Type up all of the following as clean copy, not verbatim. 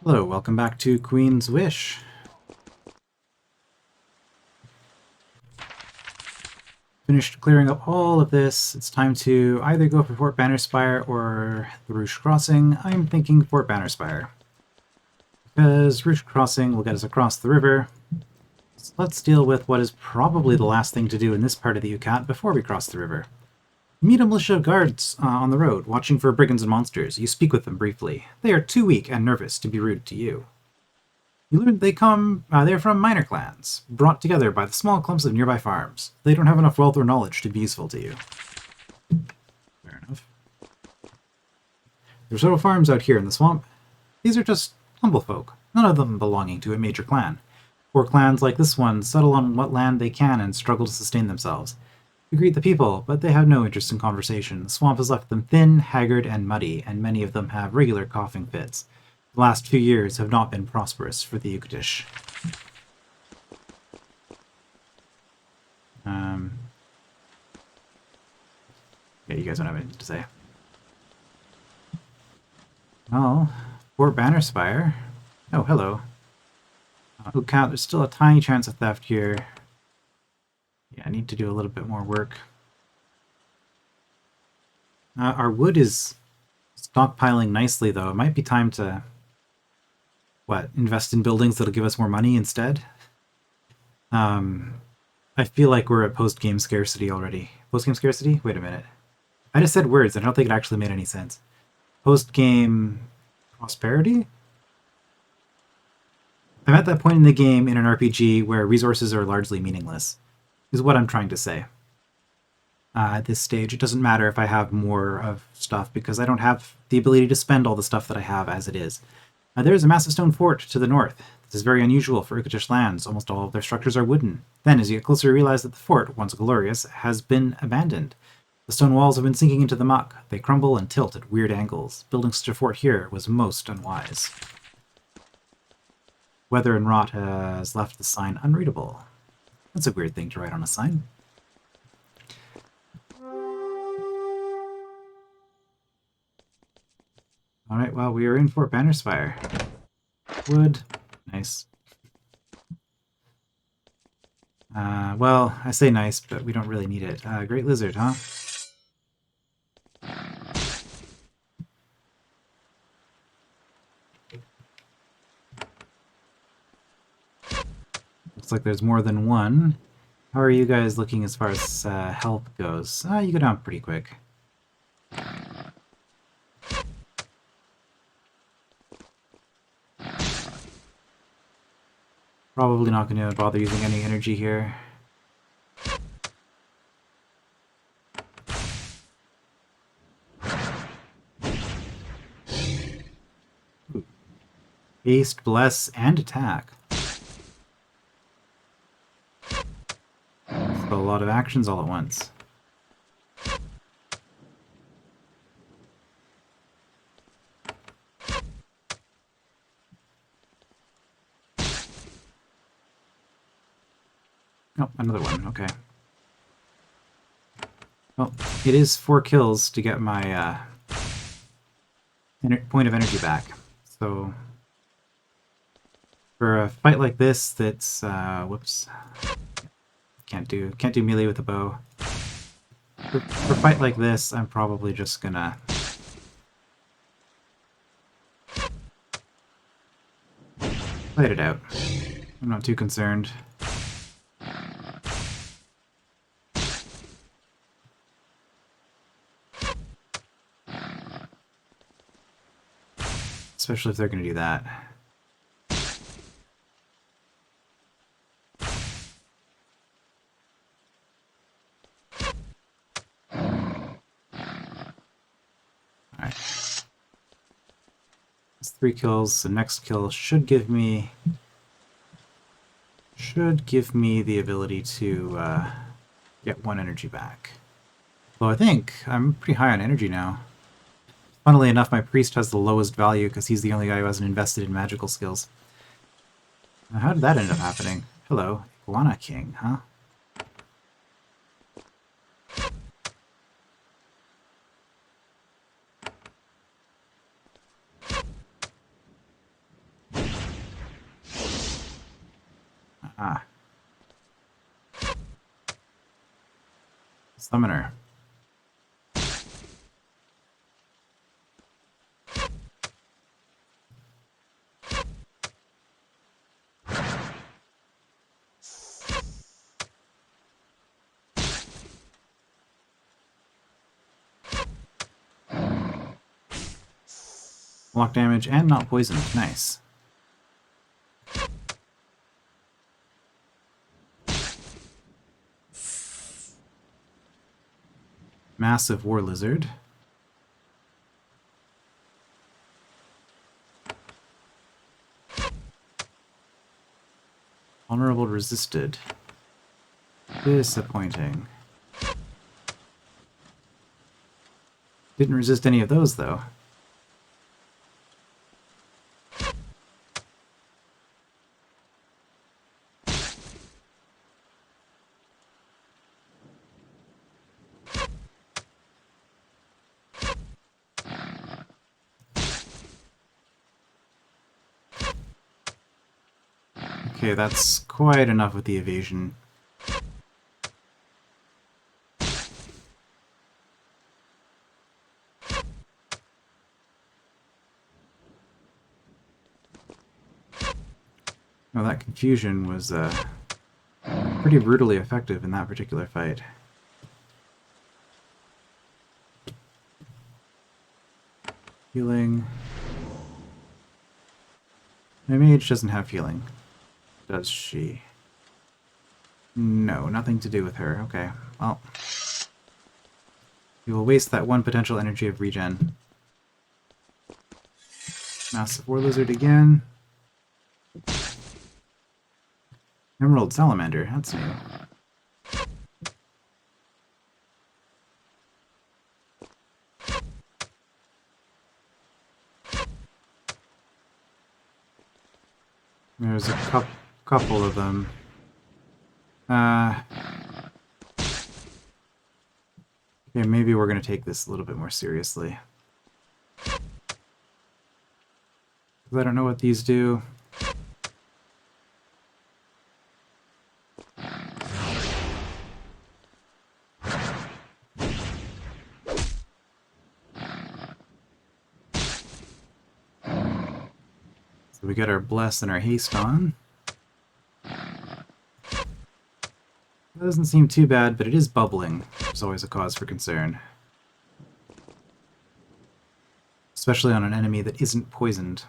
Hello, welcome back to Queen's Wish. Finished clearing up all of this. It's time to either go for Fort Bannerspire or the Roosh Crossing. I'm thinking Fort Bannerspire, because Roosh Crossing will get us across the river. So let's deal with what is probably the last thing to do in this part of the Yucat before we cross the river. Meet a militia of guards on the road, watching for brigands and monsters. You speak with them briefly. They are too weak and nervous to be rude to you. You learn they're from minor clans, brought together by the small clumps of nearby farms. They don't have enough wealth or knowledge to be useful to you. Fair enough. There are several farms out here in the swamp. These are just humble folk, none of them belonging to a major clan. Poor clans like this one settle on what land they can and struggle to sustain themselves. You greet the people, but they have no interest in conversation. The swamp has left them thin, haggard, and muddy, and many of them have regular coughing fits. The last few years have not been prosperous for the Yucatish. Yeah, you guys don't have anything to say. Well, Fort Bannerspire. Oh, hello. Who count? There's still a tiny chance of theft here. Yeah, I need to do a little bit more work. Our wood is stockpiling nicely, though. It might be time to invest in buildings that'll give us more money instead? I feel like we're at post-game scarcity already. Post-game scarcity? Wait a minute. I just said words, and I don't think it actually made any sense. Post-game prosperity? I'm at that point in the game in an RPG where resources are largely meaningless, is what I'm trying to say. At this stage, it doesn't matter if I have more of stuff, because I don't have the ability to spend all the stuff that I have as it is. There is a massive stone fort to the north. This is very unusual for Yucatish lands. Almost all of their structures are wooden. Then, as you get closer, you realize that the fort, once glorious, has been abandoned. The stone walls have been sinking into the muck. They crumble and tilt at weird angles. Building such a fort here was most unwise. Weather and rot has left the sign unreadable. That's a weird thing to write on a sign. Alright, well, we are in Fort Bannerspire. Wood. Nice. Well, I say nice, but we don't really need it. Great lizard, huh? Looks like there's more than one. How are you guys looking as far as health goes? You go down pretty quick. Probably not going to bother using any energy here. Ooh. Haste, bless, and attack. So a lot of actions all at once. Oh, another one. Okay. Well, it is 4 kills to get my point of energy back. So for a fight like this, that's whoops, can't do melee with a bow. For a fight like this, I'm probably just gonna fight it out. I'm not too concerned. Especially if they're going to do that. Alright. That's 3 kills. The next kill should give me the ability to get 1 energy back. Well, I think I'm pretty high on energy now. Funnily enough, my priest has the lowest value because he's the only guy who hasn't invested in magical skills. Now, how did that end up happening? Hello, Iguana King, huh? Ah. Summoner. Block damage and not poisoned. Nice. Massive War Lizard. Vulnerable resisted. Disappointing. Didn't resist any of those, though. Okay, that's quite enough with the evasion. Well, that confusion was pretty brutally effective in that particular fight. Healing. My mage doesn't have healing. Does she? No, nothing to do with her. Okay, well. We will waste that one potential energy of regen. Massive War Lizard again. Emerald Salamander, that's new. There's a couple of them. Okay, maybe we're going to take this a little bit more seriously. I don't know what these do. So we got our Bless and our Haste on. That doesn't seem too bad, but it is bubbling. There's always a cause for concern. Especially on an enemy that isn't poisoned.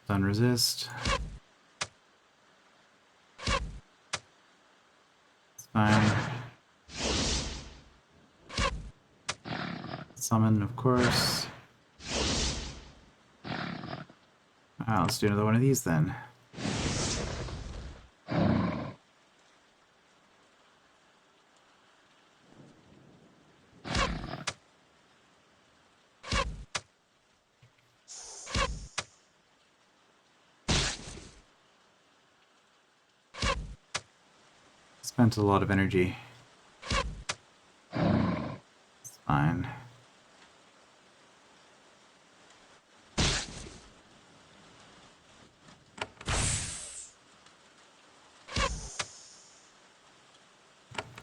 Stun resist. It's fine. Summon, of course. Let's do another one of these then. Spent a lot of energy. It's fine.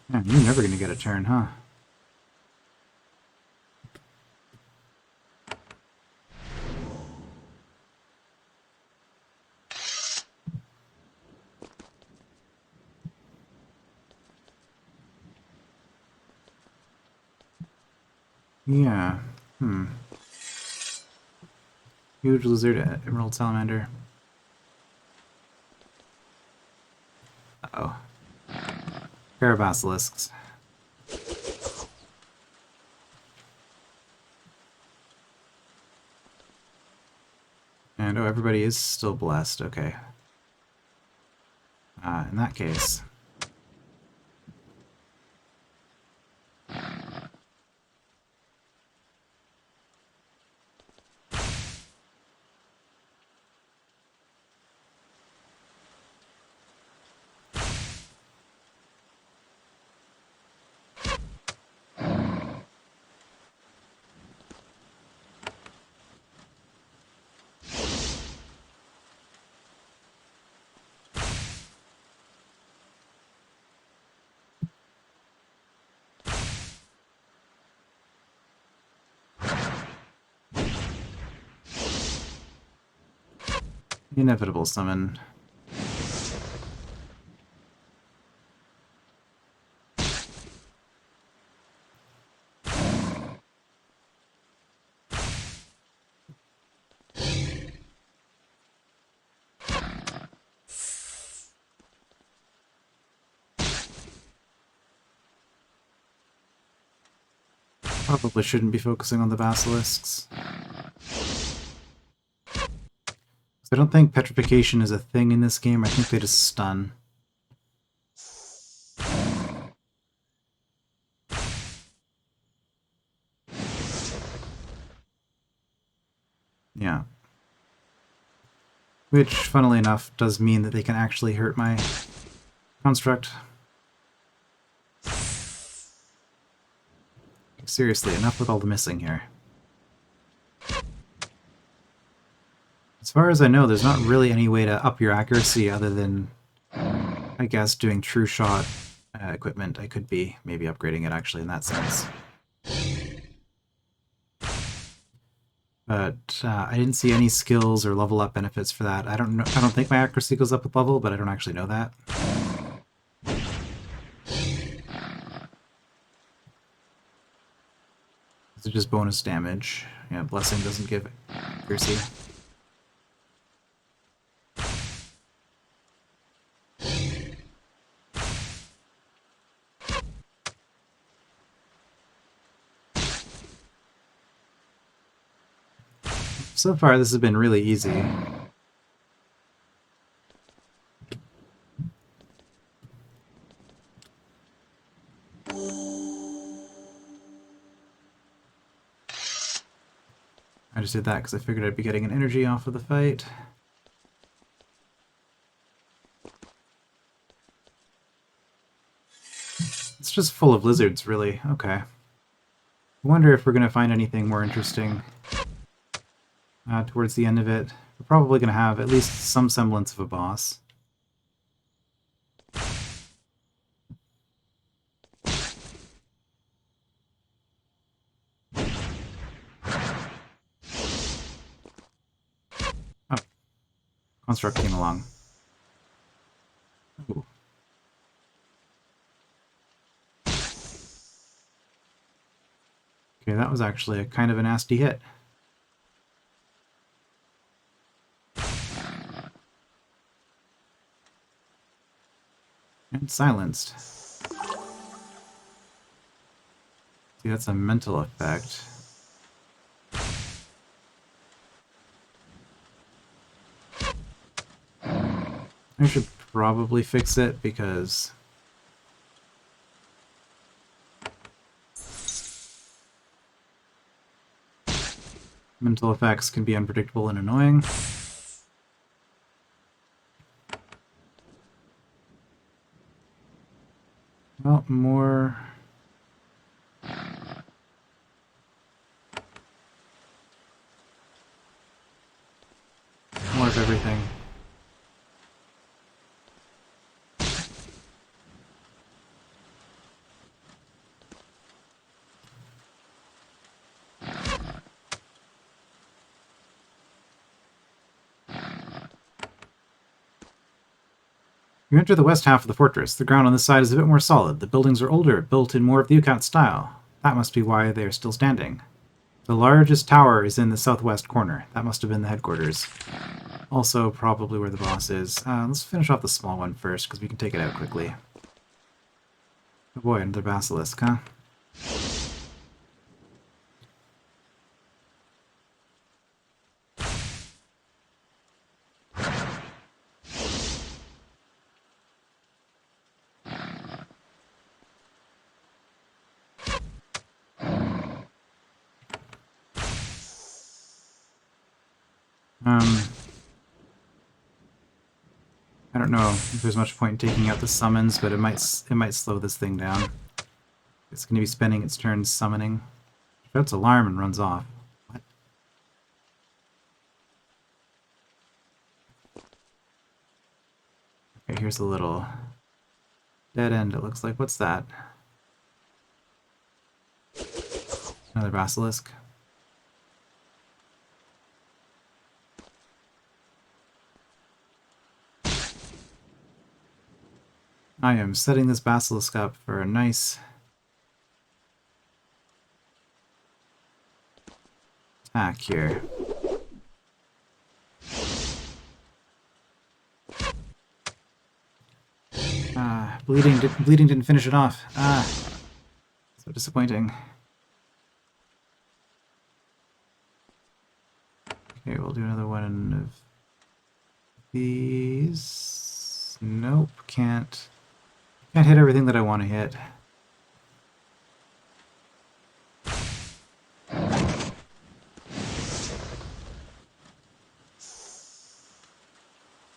Man, you're never gonna get a turn, huh? Yeah. Huge lizard, emerald salamander. Uh-oh. Pair of basilisks. And oh, everybody is still blessed. Okay. In that case. Inevitable summon. Probably shouldn't be focusing on the basilisks. I don't think petrification is a thing in this game. I think they just stun. Yeah. Which, funnily enough, does mean that they can actually hurt my construct. Seriously, enough with all the missing here. As far as I know, there's not really any way to up your accuracy other than, I guess, doing true shot equipment. I could be maybe upgrading it actually in that sense. But I didn't see any skills or level up benefits for that. I don't know. I don't think my accuracy goes up with level, but I don't actually know that. It's just bonus damage. Yeah, blessing doesn't give accuracy. So far, this has been really easy. I just did that because I figured I'd be getting an energy off of the fight. It's just full of lizards, really. Okay. I wonder if we're going to find anything more interesting towards the end of it. We're probably going to have at least some semblance of a boss. Oh. Construct came along. Ooh. Okay, that was actually a kind of a nasty hit. And silenced. See, that's a mental effect. I should probably fix it because mental effects can be unpredictable and annoying. Well, more of everything. You enter the west half of the fortress. The ground on this side is a bit more solid. The buildings are older, built in more of the Ukat style. That must be why they are still standing. The largest tower is in the southwest corner. That must have been the headquarters. Also, probably where the boss is. Let's finish off the small one first, because we can take it out quickly. Oh boy, another basilisk, huh? I don't know if there's much point in taking out the summons, but it might slow this thing down. It's going to be spending its turn summoning. Shouts alarm and runs off. What? Okay, here's a little dead end, it looks like. What's that? Another basilisk. I am setting this basilisk up for a nice attack here. Bleeding didn't finish it off. So disappointing. Okay, we'll do another one of these. Nope, can't hit everything that I want to hit.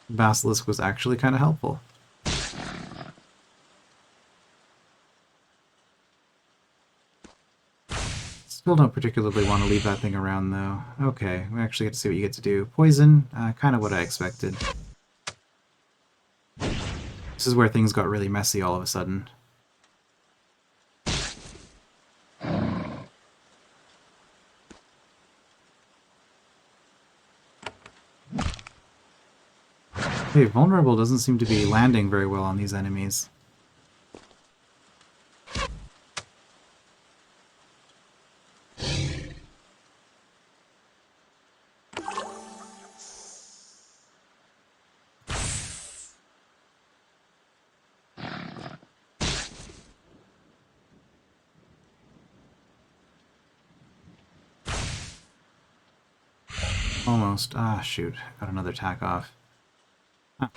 Basilisk was actually kind of helpful. Still don't particularly want to leave that thing around, though. Okay, we actually get to see what you get to do. Poison, kind of what I expected. This is where things got really messy all of a sudden. Hey, vulnerable doesn't seem to be landing very well on these enemies. Almost. Ah, shoot. Got another attack off. Ah.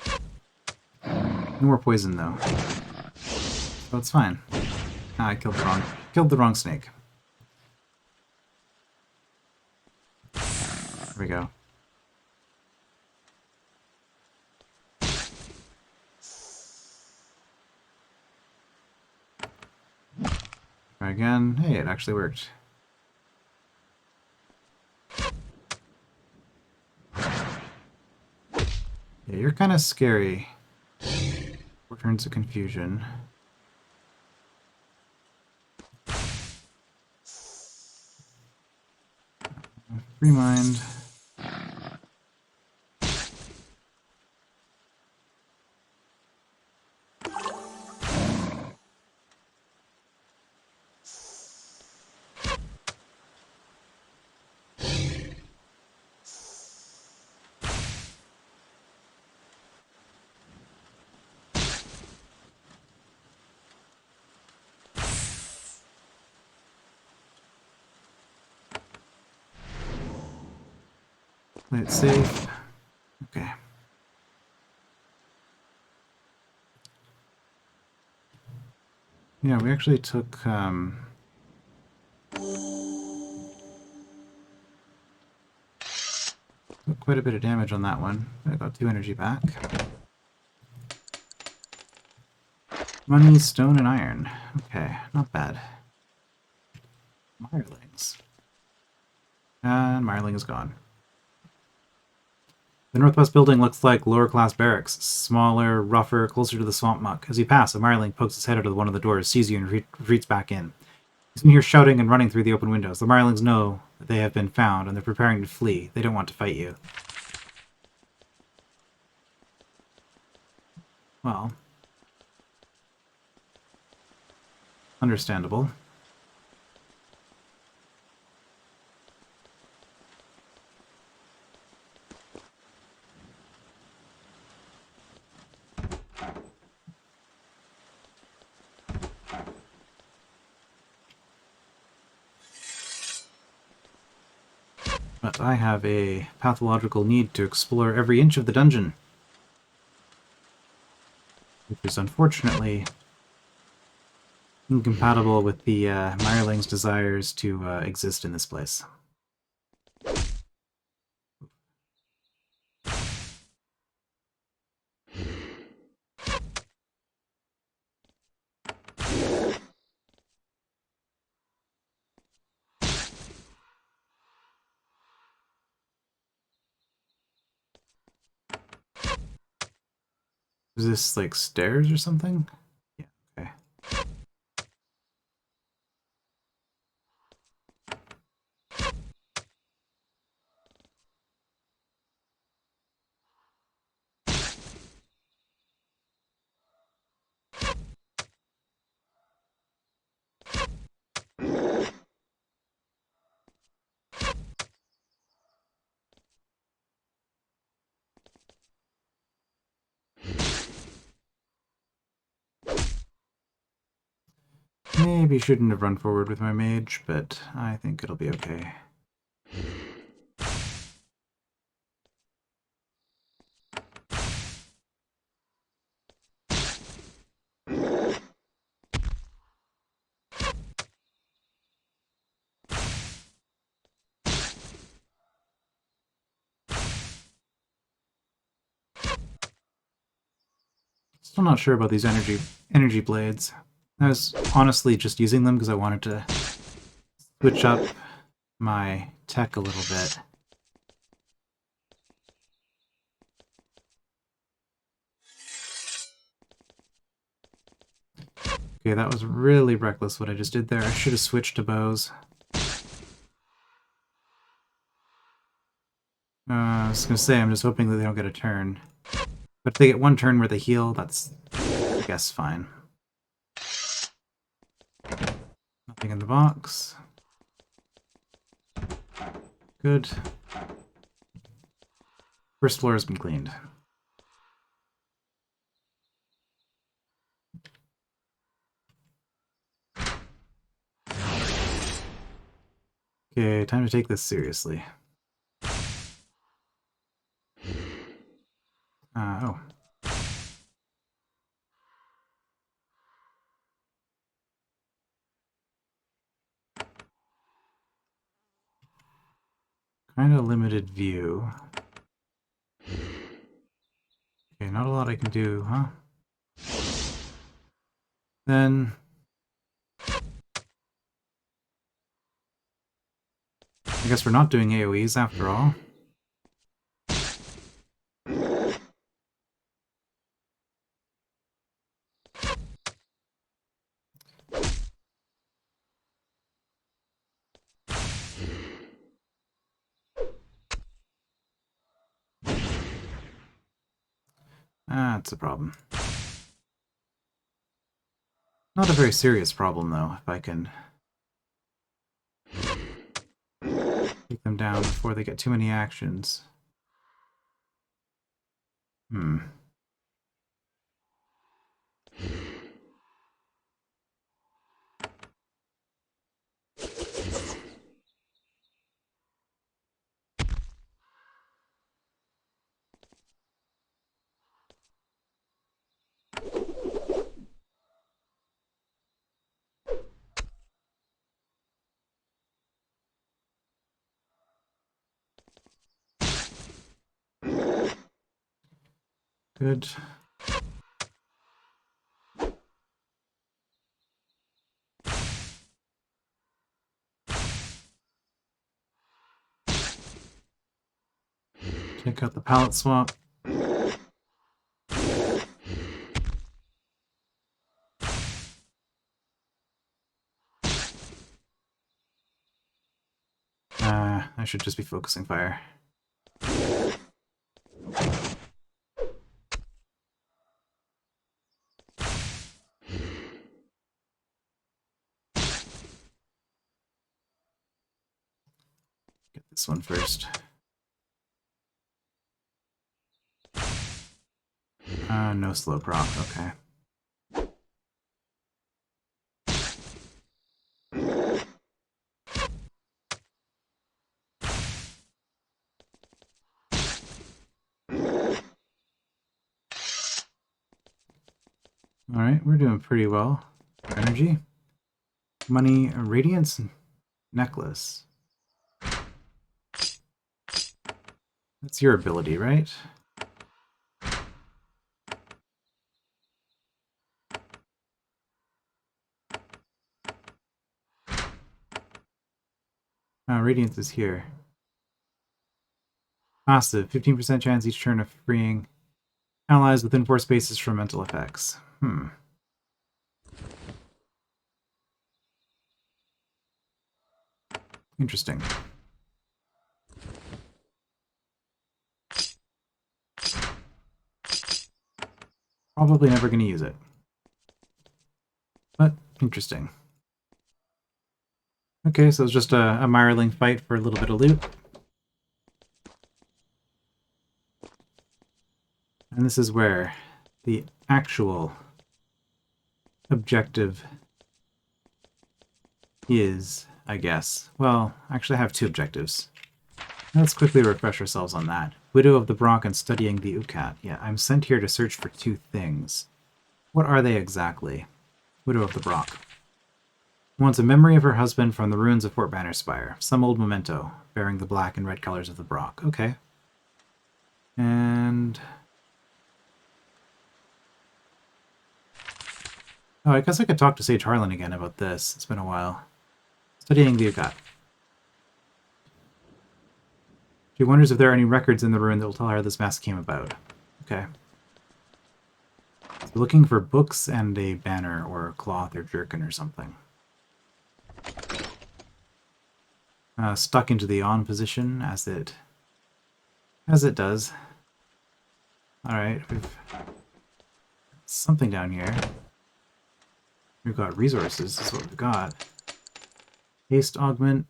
No more poison, though. So it's fine. Ah, I killed the wrong snake. There we go. Try again. Hey, it actually worked. Yeah, you're kind of scary. 4 turns of confusion. Free mind. Play it safe. Okay. Yeah, we actually took quite a bit of damage on that one. I got 2 energy back. Money, stone, and iron. Okay, not bad. Mirelings. And Mireling is gone. The northwest building looks like lower-class barracks. Smaller, rougher, closer to the swamp muck. As you pass, a Mireling pokes his head out of one of the doors, sees you, and retreats back in. You can hear shouting and running through the open windows. The Mirelings know that they have been found, and they're preparing to flee. They don't want to fight you. Well, understandable. But I have a pathological need to explore every inch of the dungeon. Which is unfortunately incompatible with the Mireling's desires to exist in this place. Is this like stairs or something? Yeah, okay. Maybe shouldn't have run forward with my mage, but I think it'll be okay. Still not sure about these energy blades. I was honestly just using them because I wanted to switch up my tech a little bit. Okay, that was really reckless what I just did there. I should have switched to bows. I was going to say, I'm just hoping that they don't get a turn. But if they get one turn where they heal, that's, I guess, fine. Nothing in the box. Good. First floor has been cleaned. Okay, time to take this seriously. Oh. Kind of limited view. Okay, not a lot I can do, huh? Then... I guess we're not doing AoEs after all. That's a problem. Not a very serious problem, though, if I can take them down before they get too many actions. Good. Take out the palette swap. I should just be focusing fire. Get this one first. No slow proc, okay. Alright, we're doing pretty well. Energy. Money, radiance, necklace. That's your ability, right? Radiance is here. Passive, 15% chance each turn of freeing allies within 4 spaces from mental effects. Interesting. Probably never going to use it. But interesting. Okay, so it's just a Mirling fight for a little bit of loot. And this is where the actual objective is, I guess. Well, actually I have two objectives. Let's quickly refresh ourselves on that. Widow of the Brock and studying the Ucat. Yeah, I'm sent here to search for two things. What are they exactly? Widow of the Brock. Wants a memory of her husband from the ruins of Fort Bannerspire. Some old memento, bearing the black and red colors of the Brock. Okay. And... oh, I guess I could talk to Sage Harlan again about this. It's been a while. Studying the Ugat. She wonders if there are any records in the ruin that will tell her how this mask came about. Okay. So looking for books and a banner or a cloth or jerkin or something. Stuck into the on position as it does. Alright, we've something down here. We've got resources, is what we've got. Haste augment.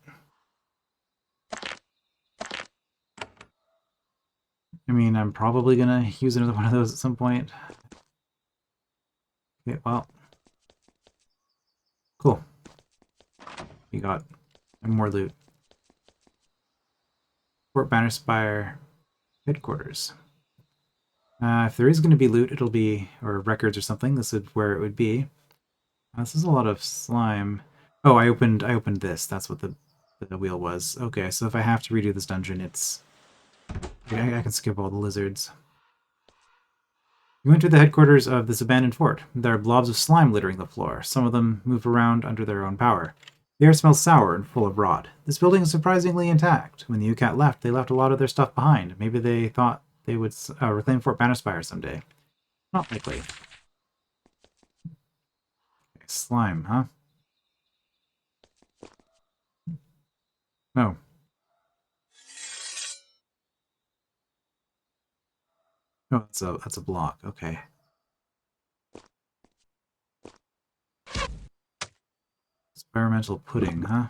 I mean, I'm probably gonna use another one of those at some point. Okay, well. Cool. We got more loot. Fort Bannerspire headquarters. If there is going to be loot, it'll be, or records or something, this is where it would be. This is a lot of slime. Oh, I opened this. That's what the wheel was. Okay, so if I have to redo this dungeon, it's... I can skip all the lizards. You enter the headquarters of this abandoned fort. There are blobs of slime littering the floor. Some of them move around under their own power. The air smells sour and full of rot. This building is surprisingly intact. When the UCAT left, they left a lot of their stuff behind. Maybe they thought they would reclaim Fort Bannerspire someday. Not likely. Okay, slime, huh? Oh. Oh, that's a block. Okay. Experimental pudding, huh?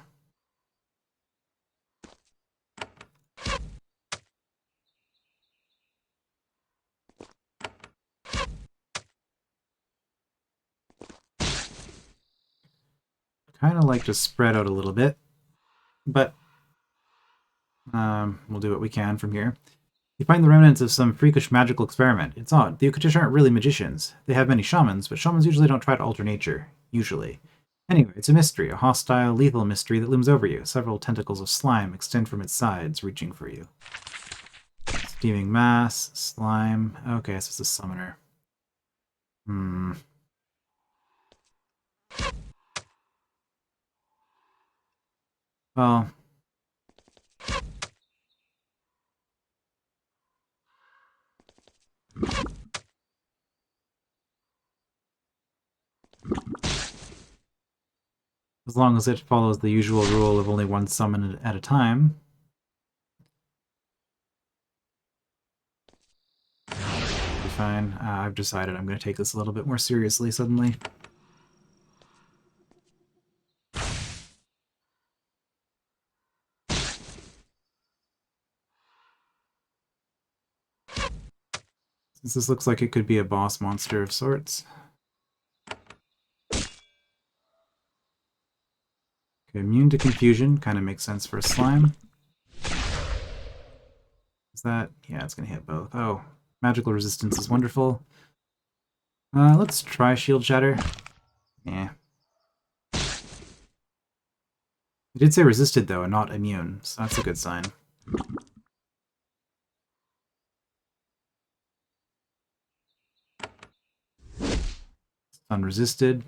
Kind of like to spread out a little bit, but we'll do what we can from here. You find the remnants of some freakish magical experiment. It's odd. The Ukatish aren't really magicians. They have many shamans, but shamans usually don't try to alter nature. Usually. Anyway, it's a mystery, a hostile, lethal mystery that looms over you. Several tentacles of slime extend from its sides, reaching for you. Steaming mass, slime. Okay, so it's a summoner. Well... as long as it follows the usual rule of only one summon at a time. Be fine. I've decided I'm going to take this a little bit more seriously suddenly. Since this looks like it could be a boss monster of sorts. Okay, immune to confusion. Kind of makes sense for a slime. Is that... yeah, it's going to hit both. Oh, magical resistance is wonderful. Let's try shield shatter. Yeah. It did say resisted, though, and not immune, so that's a good sign. Unresisted.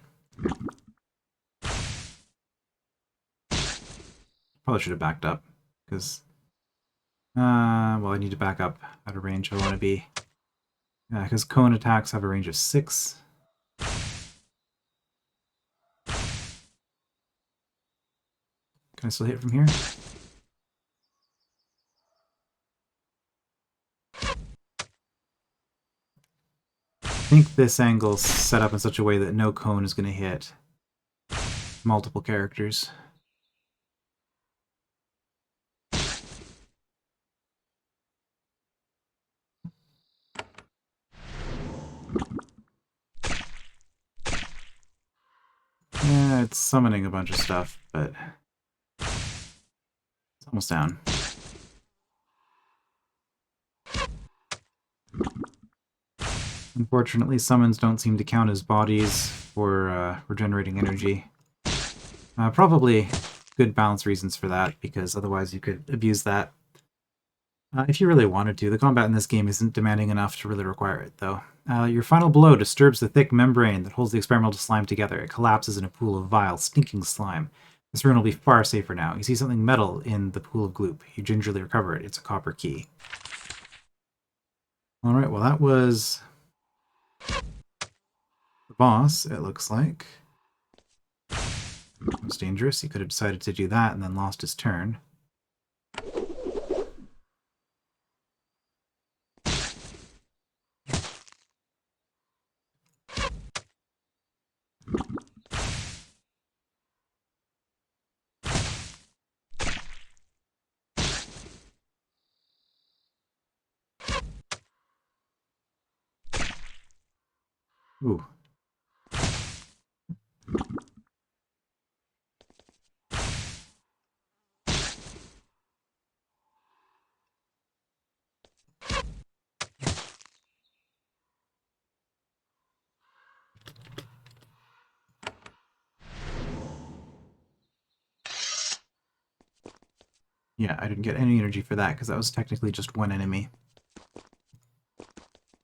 Probably should have backed up, because... well, I need to back up at a range I want to be. Yeah, because cone attacks have a range of 6. Can I still hit from here? I think this angle's set up in such a way that no cone is going to hit multiple characters. Yeah, It's summoning a bunch of stuff, but it's almost down. Unfortunately, summons don't seem to count as bodies for regenerating energy. Probably good balance reasons for that, because otherwise you could abuse that. If you really wanted to. The combat in this game isn't demanding enough to really require it, though. Your final blow disturbs the thick membrane that holds the experimental slime together. It collapses in a pool of vile, stinking slime. This rune will be far safer now. You see something metal in the pool of gloop. You gingerly recover it. It's a copper key. Alright, well that was the boss, it looks like. It was dangerous. He could have decided to do that and then lost his turn. Ooh. Yeah, I didn't get any energy for that, because that was technically just one enemy.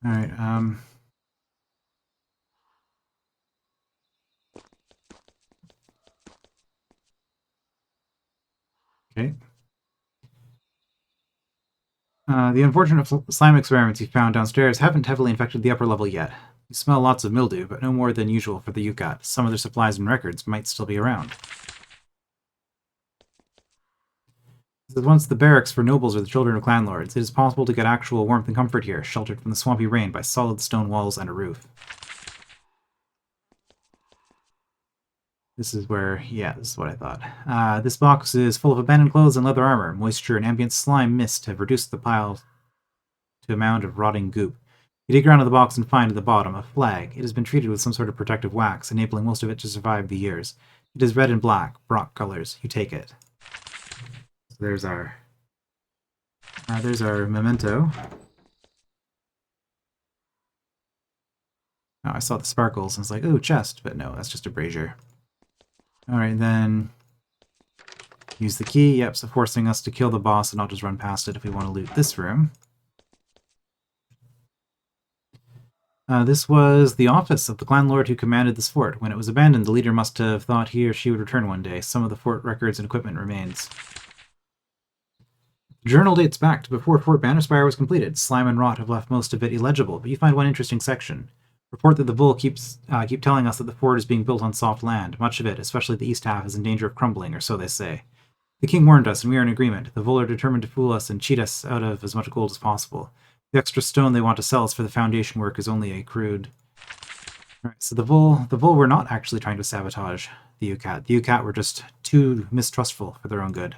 Alright, okay. The unfortunate slime experiments you found downstairs haven't heavily infected the upper level yet. You smell lots of mildew, but no more than usual for the Yucat. Some of their supplies and records might still be around. This is once the barracks for nobles or the children of clan lords. It is possible to get actual warmth and comfort here, sheltered from the swampy rain by solid stone walls and a roof. This is where, yeah, this is what I thought. This box is full of abandoned clothes and leather armor. Moisture and ambient slime mist have reduced the pile to a mound of rotting goop. You dig around in the box and find at the bottom a flag. It has been treated with some sort of protective wax, enabling most of it to survive the years. It is red and black, Brock colors. You take it. So there's our memento. Oh, I saw the sparkles and was like, ooh, chest, but no, that's just a brazier. Alright, then use the key. Yep, so forcing us to kill the boss and not just run past it if we want to loot this room. This was the office of the clan lord who commanded this fort. When it was abandoned, the leader must have thought he or she would return one day. Some of the fort records and equipment remains. The journal dates back to before Fort Bannerspire was completed. Slime and rot have left most of it illegible, but you find one interesting section. Report that the Bull keep telling us that the fort is being built on soft land. Much of it, especially the east half, is in danger of crumbling, or so they say. The king warned us, and we are in agreement. The Bull are determined to fool us and cheat us out of as much gold as possible. The extra stone they want to sell us for the foundation work is only a crude... Alright, so the Bull were not actually trying to sabotage the Yucat. The Yucat were just too mistrustful for their own good.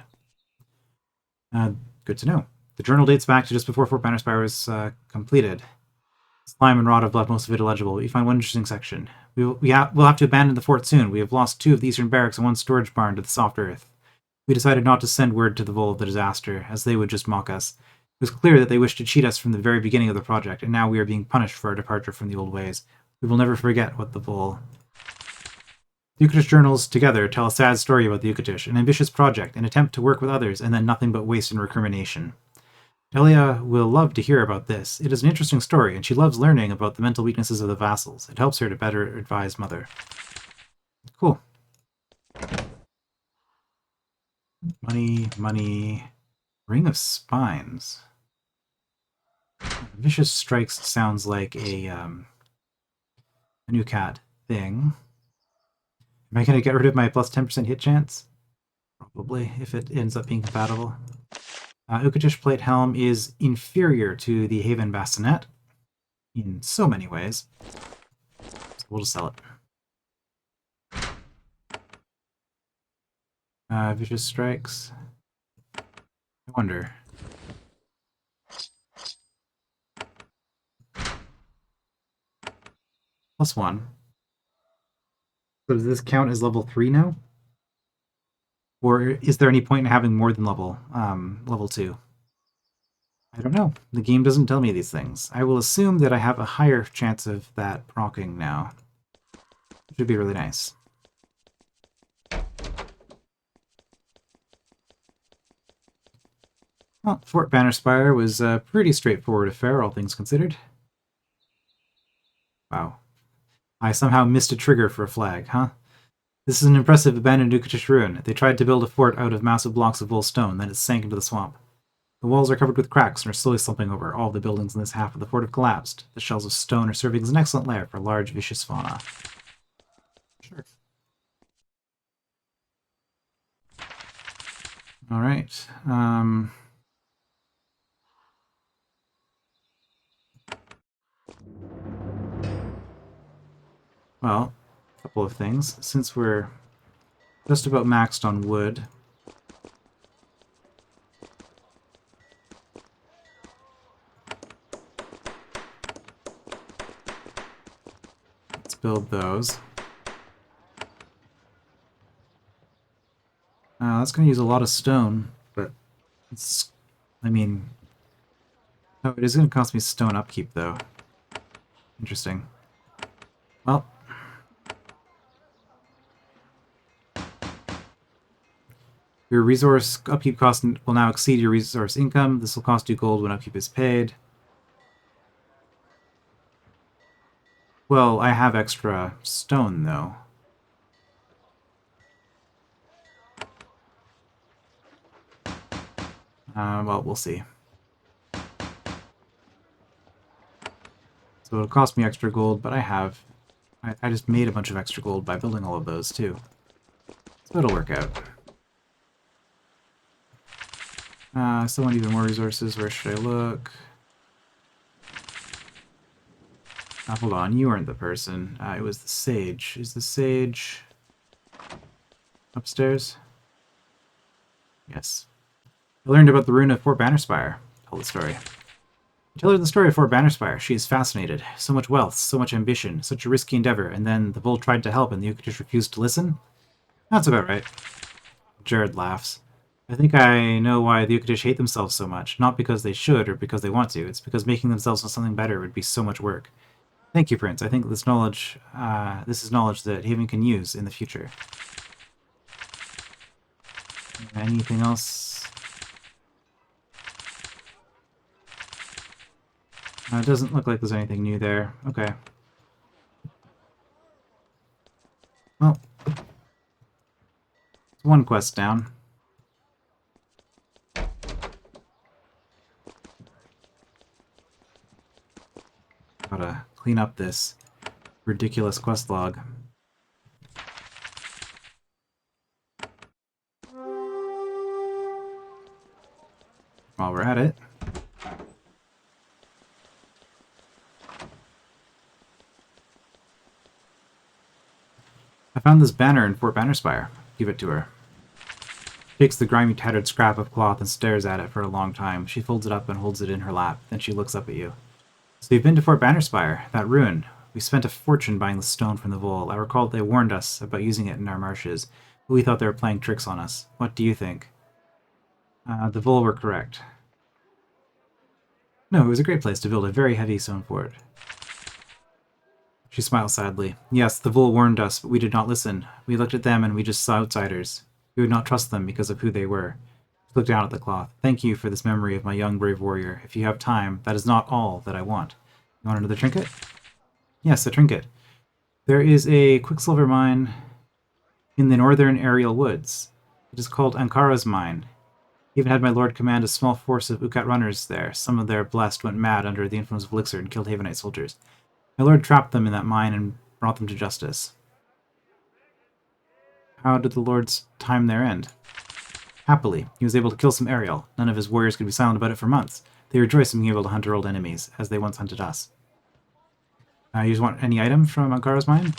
Good to know. The journal dates back to just before Fort Bannerspire was completed. Slime and rot have left most of it illegible, but you find one interesting section. We'll have to abandon the fort soon. We have lost 2 of the eastern barracks and 1 storage barn to the soft earth. We decided not to send word to the Bull of the disaster, as they would just mock us. It was clear that they wished to cheat us from the very beginning of the project, and now we are being punished for our departure from the old ways. We will never forget what the Bull... The Yucatish journals together tell a sad story about the Yucatish, an ambitious project, an attempt to work with others, and then nothing but waste and recrimination. Delia will love to hear about this. It is an interesting story, and she loves learning about the mental weaknesses of the vassals. It helps her to better advise Mother. Cool. Money, money... Ring of Spines. Vicious Strikes sounds like a new cat thing. Am I going to get rid of my plus 10% hit chance? Probably, if it ends up being compatible. Ukatish Plate Helm is inferior to the Haven Bassinet in so many ways. So we'll just sell it. Vicious Strikes. I wonder. +1. So does this count as level 3 now? Or is there any point in having more than level 2? I don't know. The game doesn't tell me these things. I will assume that I have a higher chance of that proccing now. Which would be really nice. Well, Fort Bannerspire was a pretty straightforward affair, all things considered. Wow. I somehow missed a trigger for a flag, huh? This is an impressive abandoned Ukatish ruin. They tried to build a fort out of massive blocks of wool stone, then it sank into the swamp. The walls are covered with cracks and are slowly slumping over. All the buildings in this half of the fort have collapsed. The shells of stone are serving as an excellent lair for large, vicious fauna. Sure. Alright. Well, a couple of things. Since we're just about maxed on wood, let's build those. That's going to use a lot of stone, but it's, I mean, oh, it is going to cost me stone upkeep, though. Interesting. Well, your resource upkeep cost will now exceed your resource income. This will cost you gold when upkeep is paid. Well, I have extra stone, though. Well, we'll see. So it'll cost me extra gold, but I just made a bunch of extra gold by building all of those, too. So it'll work out. I still want even more resources. Where should I look? Hold on, you weren't the person. It was the sage. Is the sage upstairs? Yes. I learned about the ruin of Fort Bannerspire. Tell the story. Tell her the story of Fort Bannerspire. She is fascinated. So much wealth, so much ambition, such a risky endeavor, and then the bull tried to help and the Ukatish refused to listen? That's about right. Jared laughs. I think I know why the Ukatish hate themselves so much. Not because they should or because they want to. It's because making themselves into something better would be so much work. Thank you, Prince. I think this knowledge, this is knowledge that Haven can use in the future. Anything else? It doesn't look like there's anything new there. Okay. Well, it's one quest down. Gotta clean up this ridiculous quest log. While we're at it, I found this banner in Fort Bannerspire. Give it to her. She takes the grimy, tattered scrap of cloth and stares at it for a long time. She folds it up and holds it in her lap. Then she looks up at you. So you've been to Fort Bannerspire, that ruin. We spent a fortune buying the stone from the Vole. I recall they warned us about using it in our marshes, but we thought they were playing tricks on us. What do you think? The Vole were correct. No, it was a great place to build a very heavy stone fort. She smiles sadly. Yes, the Vole warned us, but we did not listen. We looked at them and we just saw outsiders. We would not trust them because of who they were. She looked down at the cloth. Thank you for this memory of my young brave warrior. If you have time, that is not all that I want. You want another trinket? Yes, a trinket. There is a quicksilver mine in the northern aerial woods. It is called Ankara's mine. He even had my lord command a small force of Ukat runners there. Some of their blessed went mad under the influence of elixir and killed Havenite soldiers. My lord trapped them in that mine and brought them to justice. How did the lord's time there end? Happily, he was able to kill some Ariel. None of his warriors could be silent about it for months. They rejoiced in being able to hunt our old enemies, as they once hunted us. You just want any item from Ankara's mine?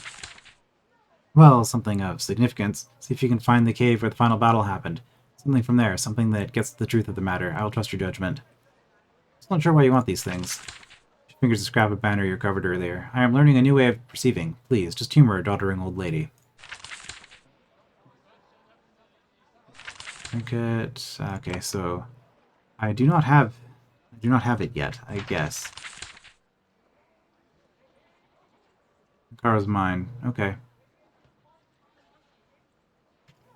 Well, something of significance. See if you can find the cave where the final battle happened. Something from there, something that gets to the truth of the matter. I will trust your judgment. Still not sure why you want these things. She fingers the scrap of banner you recovered earlier. I am learning a new way of perceiving. Please, just humor a doddering old lady. trinket. Okay, so I do not have it yet, I guess. The car is mine. Okay.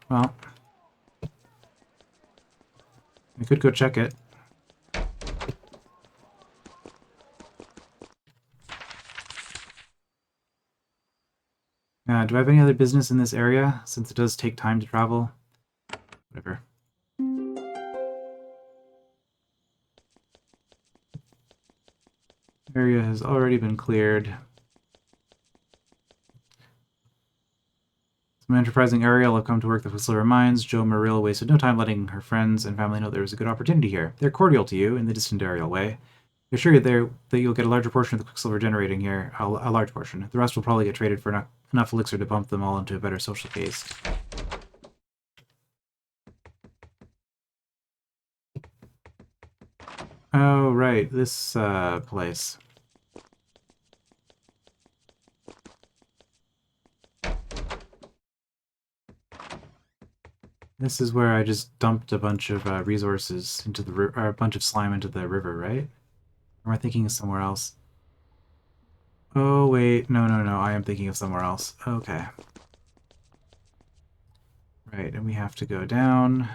Well, we could go check it. Do I have any other business in this area, since it does take time to travel? Whatever. Area has already been cleared. Some enterprising Ariel have come to work the Quicksilver Mines. Joe Muriel wasted no time letting her friends and family know there was a good opportunity here. They're cordial to you in the distant Ariel way. They assure you that you'll get a larger portion of the Quicksilver generating here, a large portion. The rest will probably get traded for enough elixir to bump them all into a better social caste. Oh, right, this place. This is where I just dumped a bunch of resources into the or a bunch of slime into the river, right? Or am I thinking of somewhere else? Oh, wait. No, no, no. I am thinking of somewhere else. Okay. Right, and we have to go down.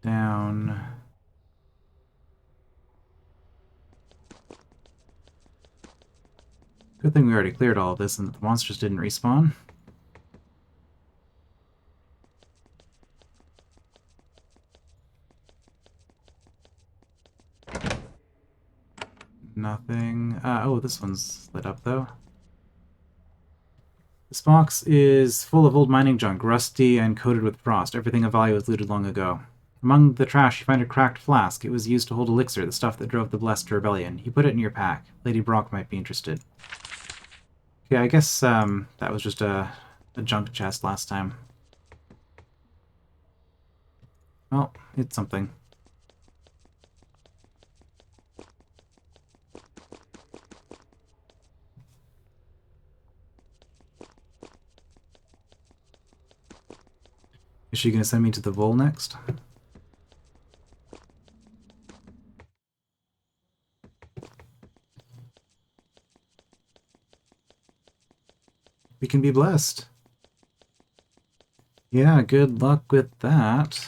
Down. Good thing we already cleared all of this and the monsters didn't respawn. Nothing. Oh, this one's lit up, though. This box is full of old mining junk, rusty and coated with frost. Everything of value was looted long ago. Among the trash, you find a cracked flask. It was used to hold elixir, the stuff that drove the Blessed to rebellion. You put it in your pack. Lady Brock might be interested. Okay, I guess that was just a junk chest last time. Well, it's something. Is she going to send me to the Vol next? We can be blessed. Yeah, good luck with that.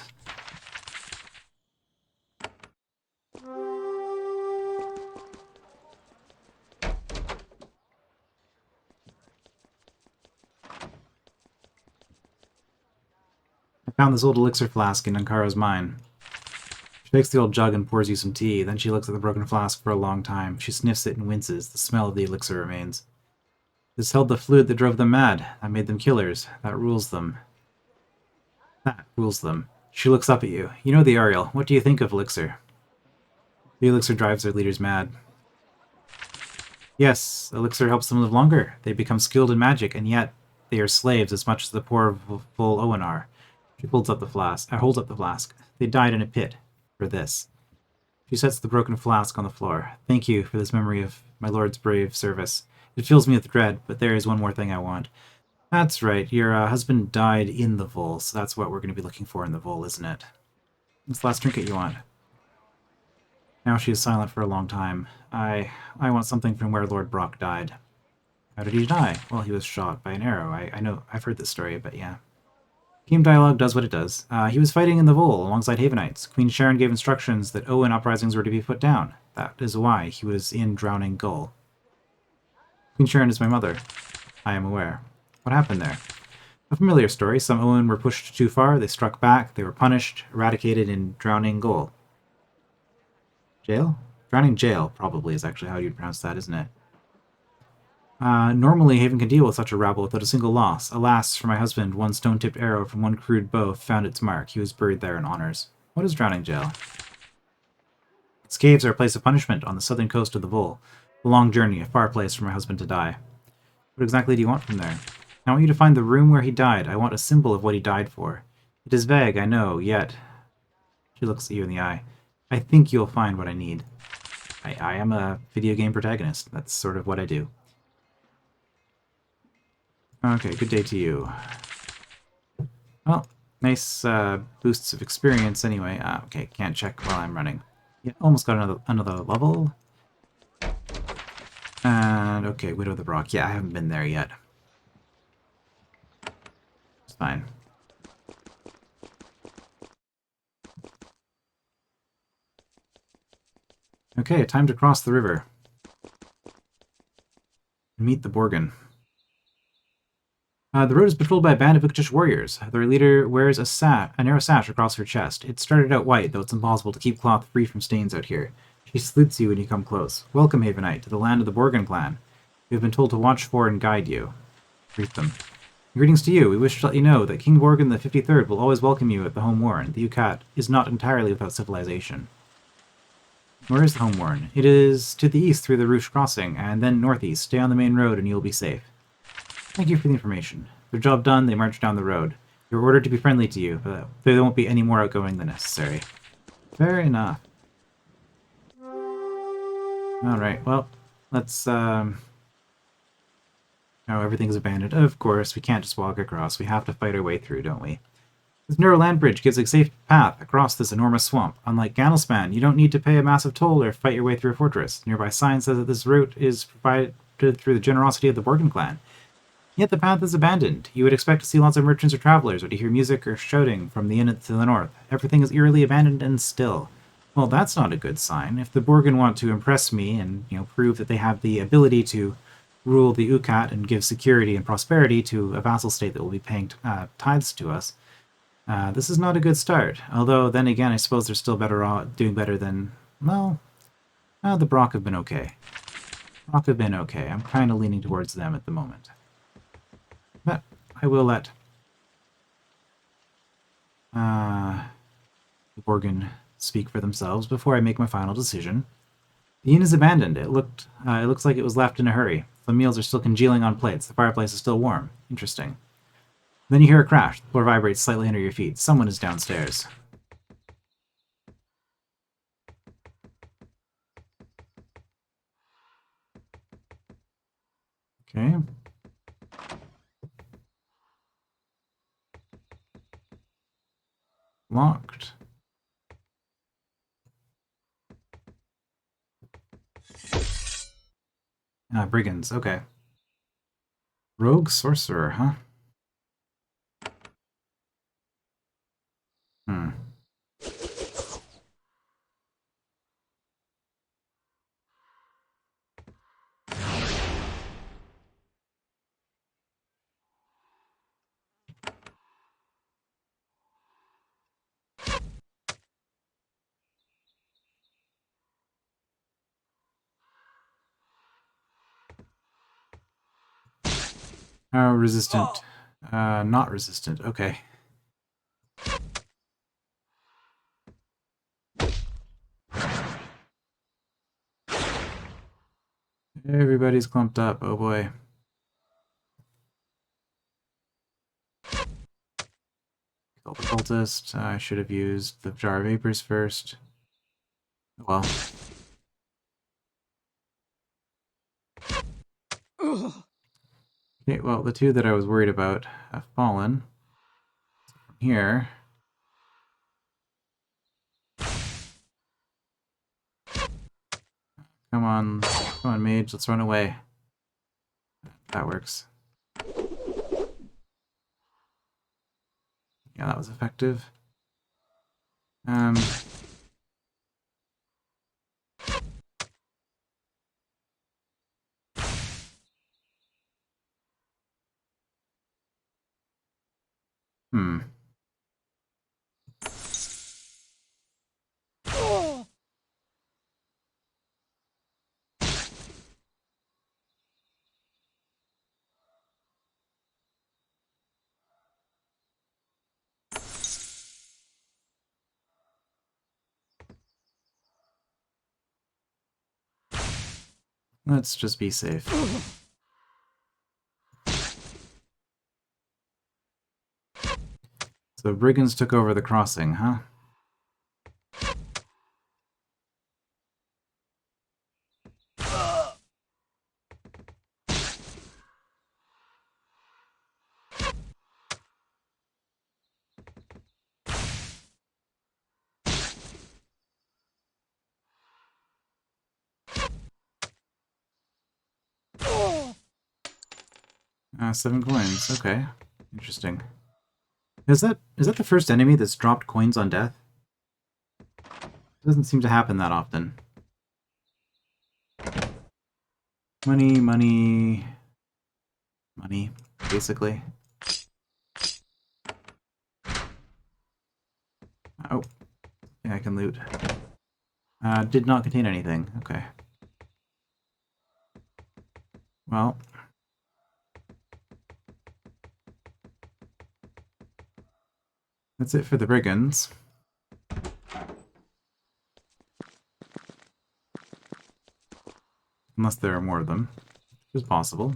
I found this old elixir flask in Ankara's mine. She takes the old jug and pours you some tea. Then she looks at the broken flask for a long time. She sniffs it and winces. The smell of the elixir remains. This held the fluid that drove them mad. That made them killers. That rules them. That rules them. She looks up at you. You know the Ariel. What do you think of elixir? The elixir drives their leaders mad. Yes, elixir helps them live longer. They become skilled in magic, and yet they are slaves as much as the poor full Owen are. She holds up the flask. They died in a pit. For this. She sets the broken flask on the floor. Thank you for this memory of my lord's brave service. It fills me with dread, but there is one more thing I want. That's right, your husband died in the Vol, so that's what we're going to be looking for in the Vol, isn't it? What's the last trinket you want? Now she is silent for a long time. I want something from where Lord Brock died. How did he die? Well, he was shot by an arrow. I know, I've heard this story, but yeah. Game dialogue does what it does. He was fighting in the Vol alongside Havenites. Queen Sharon gave instructions that Owen uprisings were to be put down. That is why he was in Drowning Gull. Queen Sharon is my mother. I am aware. What happened there? A familiar story. Some Owen were pushed too far, they struck back, they were punished, eradicated in Drowning Gull. Jail? Drowning Jail, probably, is actually how you'd pronounce that, isn't it? Normally, Haven can deal with such a rabble without a single loss. Alas, for my husband, one stone-tipped arrow from one crude bow found its mark. He was buried there in honors. What is Drowning Jail? Its caves are a place of punishment on the southern coast of the Vol. A long journey, a far place for my husband to die. What exactly do you want from there? I want you to find the room where he died. I want a symbol of what he died for. It is vague, I know, yet... She looks at you in the eye. I think you'll find what I need. I am a video game protagonist. That's sort of what I do. Okay, good day to you. Well, nice boosts of experience anyway. Okay, can't check while I'm running. Yeah, almost got another level. And okay, Widow of the Brock. Yeah, I haven't been there yet. It's fine. Okay, time to cross the river. Meet the Borgin. The road is patrolled by a band of Ictish warriors. Their leader wears a narrow sash across her chest. It started out white, though it's impossible to keep cloth free from stains out here. She salutes you when you come close. Welcome, Havenite, to the land of the Borgin clan. We have been told to watch for and guide you. Greet them. Greetings to you. We wish to let you know that King Borgin the 53rd will always welcome you at the Home Warren. The Ucat is not entirely without civilization. Where is the Home Warren? It is to the east through the Rouge Crossing, and then northeast. Stay on the main road and you'll be safe. Thank you for the information. Their job done, they march down the road. You're ordered to be friendly to you, but there won't be any more outgoing than necessary. Fair enough. Alright, well, let's, Oh, everything's abandoned. Of course, we can't just walk across. We have to fight our way through, don't we? This narrow land bridge gives a safe path across this enormous swamp. Unlike Gannel, you don't need to pay a massive toll or fight your way through a fortress. Nearby sign says that this route is provided through the generosity of the Borgin clan. Yet the path is abandoned. You would expect to see lots of merchants or travelers, or to hear music or shouting from the inn to the north. Everything is eerily abandoned and still. Well, that's not a good sign. If the Borgin want to impress me and, prove that they have the ability to rule the Ucat and give security and prosperity to a vassal state that will be paying tithes to us, this is not a good start. Although, then again, I suppose they're still doing better than, well, the Brock have been okay. Brock have been okay. I'm kind of leaning towards them at the moment. But I will let the Borgin speak for themselves before I make my final decision. The inn is abandoned. It looks like it was left in a hurry. The meals are still congealing on plates. The fireplace is still warm. Interesting. Then you hear a crash. The floor vibrates slightly under your feet. Someone is downstairs. Okay. Locked. Brigands. Okay. Rogue sorcerer, huh? Hmm. Oh, resistant. Not resistant. Okay. Everybody's clumped up. Oh boy. Kill the cultist. I should have used the jar of vapors first. Well. Okay, well, the two that I was worried about have fallen. From here. Come on, mage, let's run away. That works. Yeah, that was effective. Hmm. Let's just be safe. So brigands took over the crossing, huh? 7 coins. Okay. Interesting. Is that the first enemy that's dropped coins on death? It doesn't seem to happen that often. Money, money, money, basically. Oh, yeah, I can loot. Did not contain anything. Okay. Well. That's it for the brigands. Unless there are more of them. Which is possible.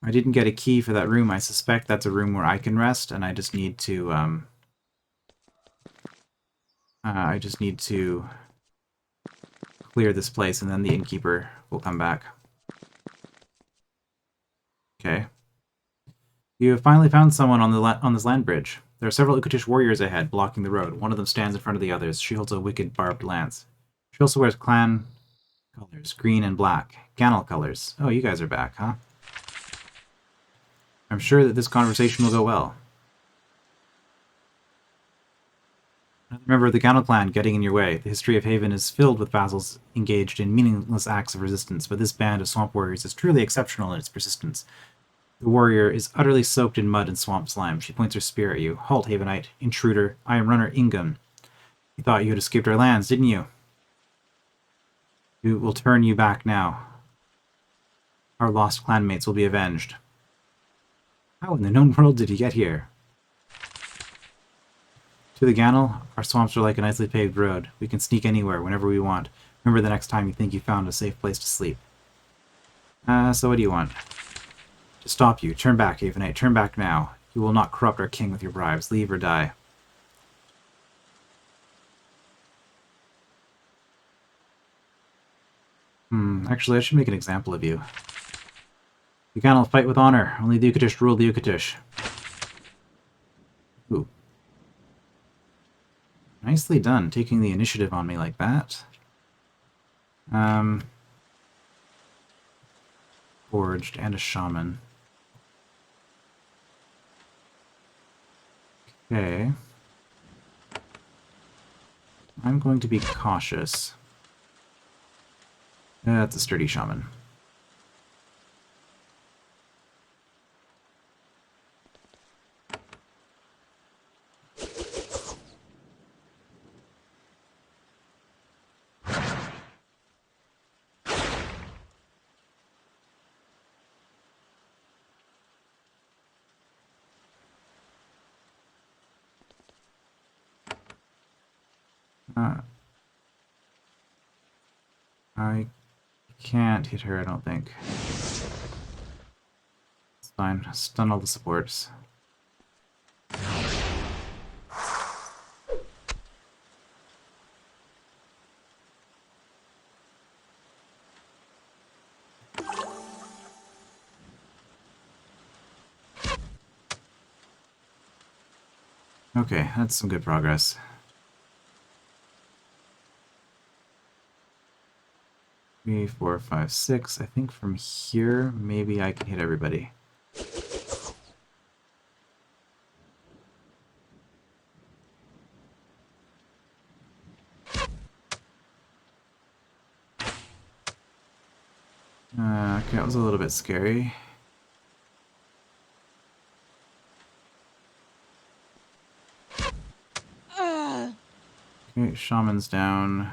I didn't get a key for that room. I suspect that's a room where I can rest, and I just need to, clear this place, and then the innkeeper will come back. Okay. You have finally found someone on this land bridge. There are several Ukutish warriors ahead, blocking the road. One of them stands in front of the others. She holds a wicked barbed lance. She also wears clan colors, green and black. Gannel colors. Oh, you guys are back, huh? I'm sure that this conversation will go well. Another member of the Gannel clan getting in your way. The history of Haven is filled with vassals engaged in meaningless acts of resistance, but this band of swamp warriors is truly exceptional in its persistence. The warrior is utterly soaked in mud and swamp slime. She points her spear at you. Halt, Havenite. Intruder. I am runner Ingun. You thought you had escaped our lands, didn't you? We will turn you back now. Our lost clanmates will be avenged. How in the known world did he get here? To the Gannel, our swamps are like a nicely paved road. We can sneak anywhere, whenever we want. Remember the next time you think you found a safe place to sleep. So what do you want? To stop you. Turn back, Havenite. Turn back now. You will not corrupt our king with your bribes. Leave or die. Actually, I should make an example of you. The Gannel fight with honor. Only the Ukutish rule the Ukutish. Ooh. Nicely done, taking the initiative on me like that. Forged and a shaman. Okay. I'm going to be cautious. That's a sturdy shaman. I can't hit her, I don't think. It's fine. Stun all the supports. Okay, that's some good progress. 3, 4, 5, 6. I think from here, maybe I can hit everybody. Okay, that was a little bit scary. Okay, shaman's down.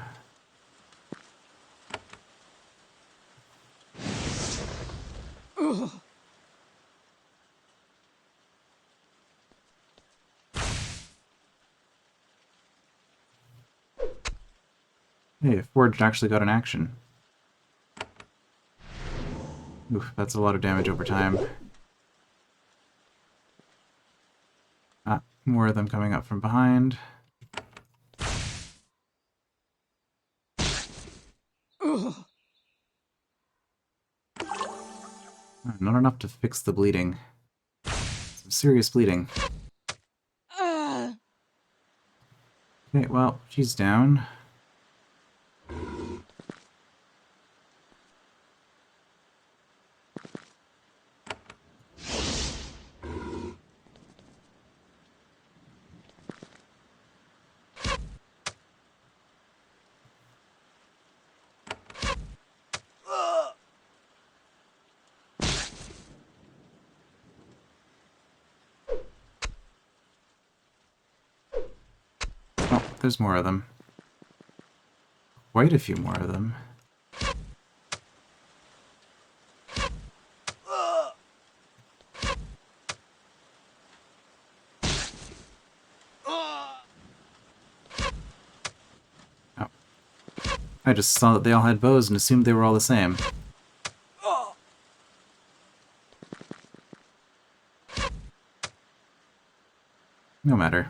Hey, Forged actually got an action. Oof, that's a lot of damage over time. More of them coming up from behind. Not enough to fix the bleeding. Some serious bleeding. Okay, well, she's down. there's more of them. Quite a few more of them. Oh. I just saw that they all had bows and assumed they were all the same. No matter.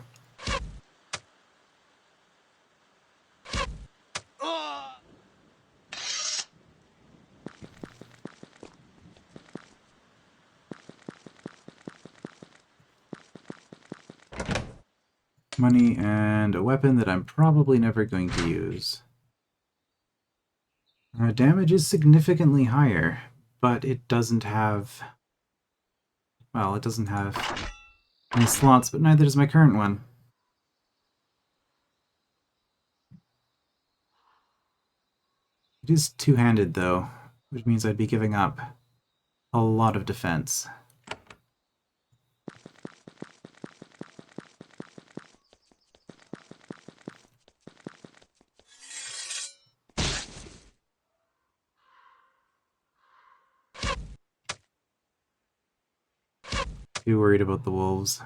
Money and a weapon that I'm probably never going to use. Damage is significantly higher, but it doesn't have... Well, it doesn't have any slots, but neither does my current one. It is two-handed, though, which means I'd be giving up a lot of defense. Too worried about the wolves.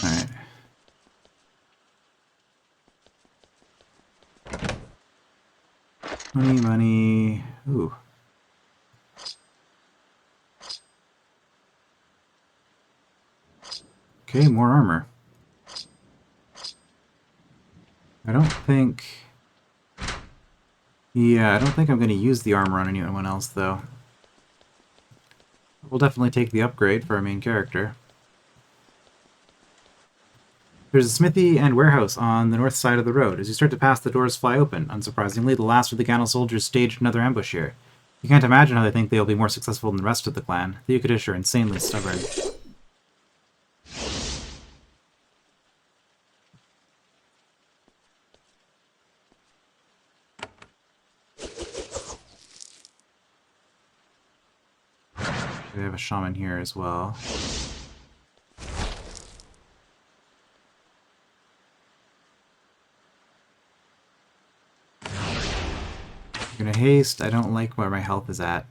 Alright. Money, money... Ooh. Okay, more armor. I don't think... Yeah, I don't think I'm going to use the armor on anyone else, though. We'll definitely take the upgrade for our main character. There's a smithy and warehouse on the north side of the road. As you start to pass, the doors fly open. Unsurprisingly, the last of the Gannel soldiers staged another ambush here. You can't imagine how they think they'll be more successful than the rest of the clan. The Ukadish are insanely stubborn. We have a shaman here as well. I'm gonna haste. I don't like where my health is at.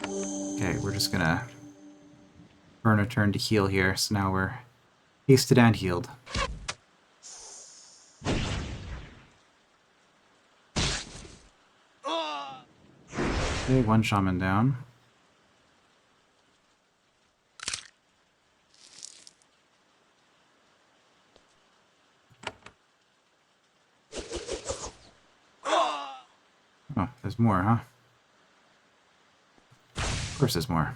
Okay, we're just gonna burn a turn to heal here, so now we're hasted and healed. Okay, one shaman down. Oh, there's more, huh? Of course there's more.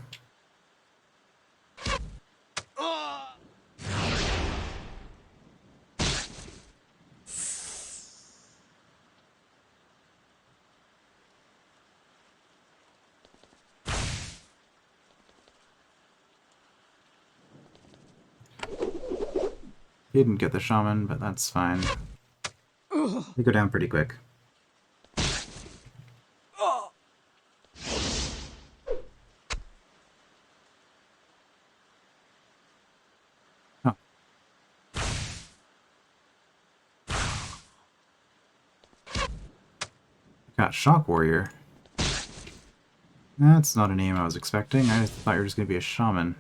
Didn't get the shaman, but that's fine. They go down pretty quick. Oh. Got Shock Warrior. That's not a name I was expecting. I just thought you were just going to be a shaman.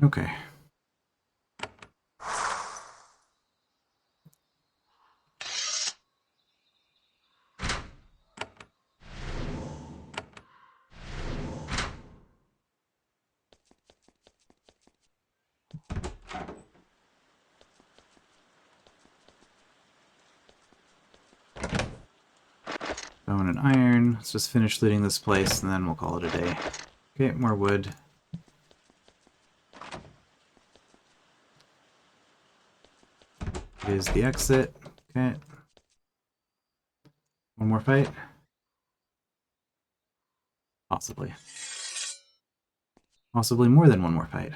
Okay. Bone and iron. Let's just finish looting this place, and then we'll call it a day. Okay, more wood. Here's the exit. Okay. One more fight? Possibly. Possibly more than one more fight.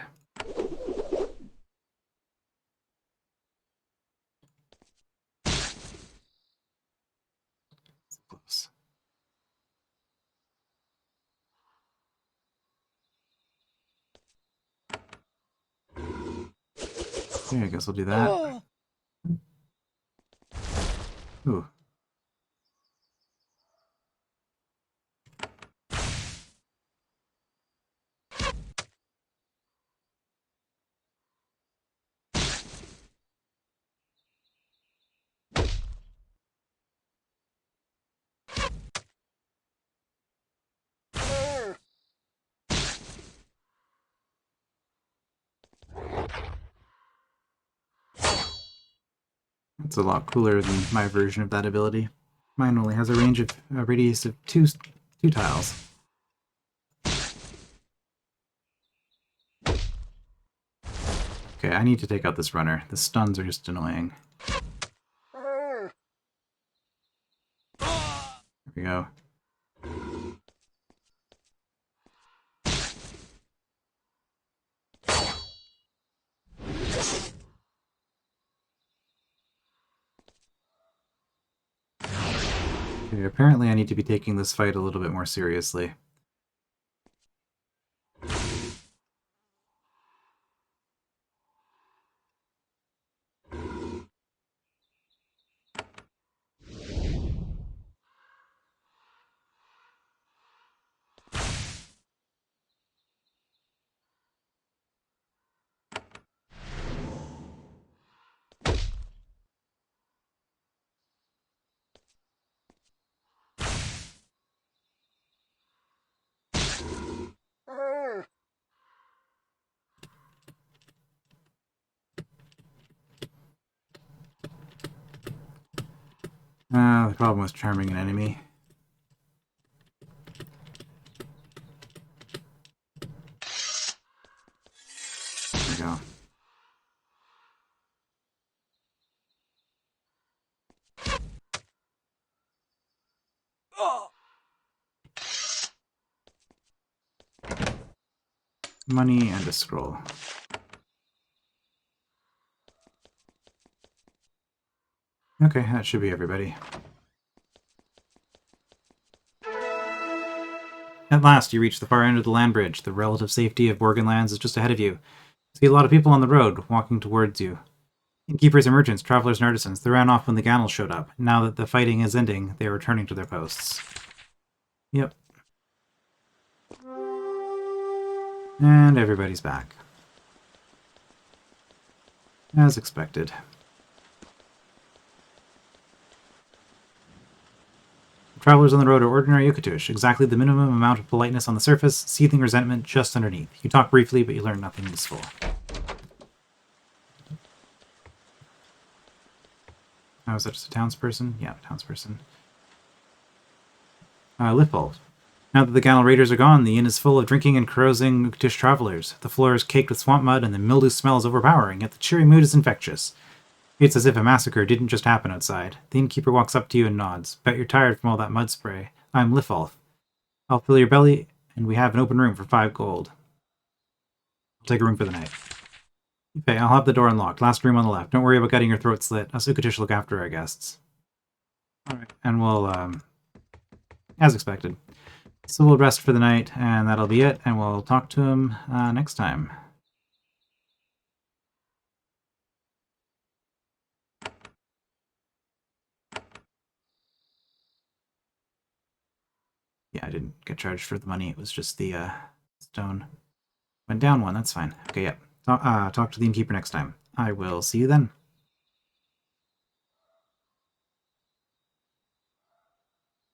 Close. Okay, I guess I'll do that. Ooh. That's a lot cooler than my version of that ability. Mine only has a range of a radius of two tiles. Okay, I need to take out this runner. The stuns are just annoying. There we go. Okay, apparently I need to be taking this fight a little bit more seriously. The problem was charming an enemy. There we go. Money and a scroll. Okay, that should be everybody. At last, you reach the far end of the land bridge. The relative safety of Borgenlands is just ahead of you. You see a lot of people on the road, walking towards you. Innkeepers and merchants, travelers and artisans. They ran off when the Gannel showed up. Now that the fighting is ending, they are returning to their posts. Yep. And everybody's back. As expected. Travelers on the road are ordinary Ukatush, exactly the minimum amount of politeness on the surface, seething resentment just underneath. You talk briefly, but you learn nothing useful. Oh, is that just a townsperson? Yeah, townsperson. Lippold. Now that the Gannel raiders are gone, the inn is full of drinking and carousing Ukatush travelers. The floor is caked with swamp mud, and the mildew smell is overpowering, yet the cheery mood is infectious. It's as if a massacre didn't just happen outside. The innkeeper walks up to you and nods. Bet you're tired from all that mud spray. I'm Lifalf. I'll fill your belly, and we have an open room for 5 gold. I'll take a room for the night. Okay, I'll have the door unlocked. Last room on the left. Don't worry about getting your throat slit. Us Ukatush look after our guests. Alright, and we'll, as expected. So we'll rest for the night, and that'll be it, and we'll talk to him next time. Yeah, I didn't get charged for the money. It was just the stone. Went down one, that's fine. Okay, yeah. Talk to the innkeeper next time. I will see you then.